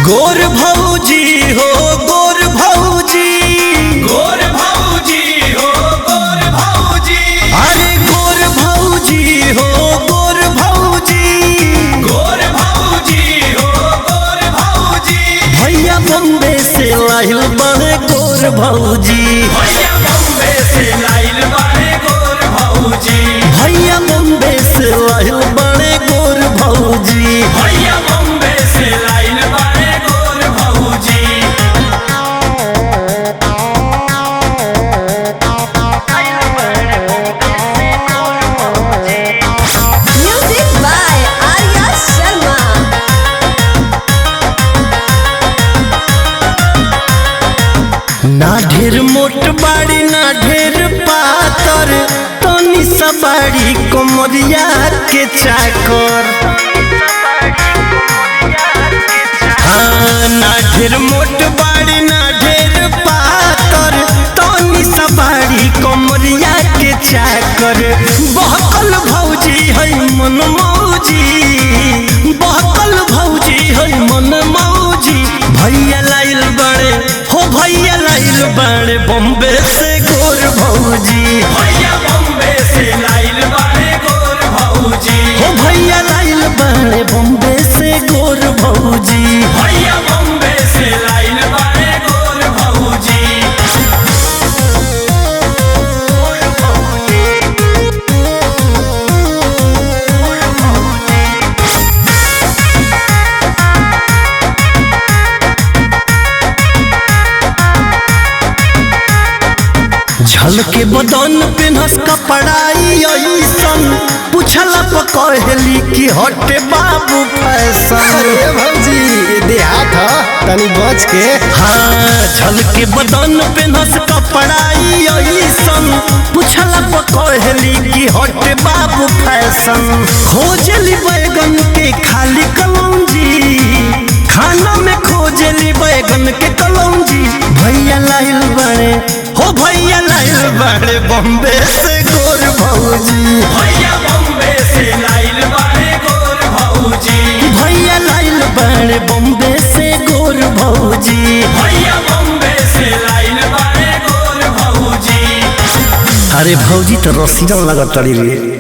गोर भौजी हो गोर भौजी, गोर भौजी हो गोर भौजी, अरे गोर भौजी हो गोर भौजी, गोर भौजी हो गोर भौजी। भैया बम्बे से लाइल बड़े गोर भौजी, भैया बम्बे से लाइल बड़े गोर भौजी, भैया बम्बे से लाइल बड़े गोर भौजी। भैया बम्बे से लाइल बड़े गोर भौजी। Music by Arya Sharma. ना ढेर मोट बाड़ी ना ढेर पातर, तनी सबाड़ी कोमरिया के चाकर। हाँ, ना ढेर मोट बाड़ी ना ढेर पातर, तनी सबाड़ी कोमरिया के चाकर। बहकल भौजी है मन मौजी, बहकल भौजी है मन मौजी। भैया लाइल बड़े हो भैया लाइल बड़े बम्बे से गोर भौजी, भैया बम्बे से लाइल बड़े गोर भौजी, हो भैया लाइल बड़े बम्बे से गोर भौजी। भैया बम्बे से लाइल बड़े गोर भौजी। झलके बदन पे नस कपड़ाई ऐसन, पूछला पकड़ली कि हटे बाबू फैशन। अरे भौजी देहात ह तनी बच के। हाँ, झलके बदन पे नस कपड़ाई ऐसन, पूछला पकड़ली कि हटे बाबू फैशन। खोजली बैगन के खाली कलौंजी, खाना में खोजली बैगन के कलौंजी। भैया लाइल बड़े हो भैया लाइल बड़े बम्बे से गोर भौजी, भैया बम्बे से लाइल बड़े गोर भौजी, भैया लाइल बड़े बम्बे से गोर भौजी। भैया बम्बे से लाइल बड़े गोर भौजी। अरे भौजी तो रसीला लगत रे।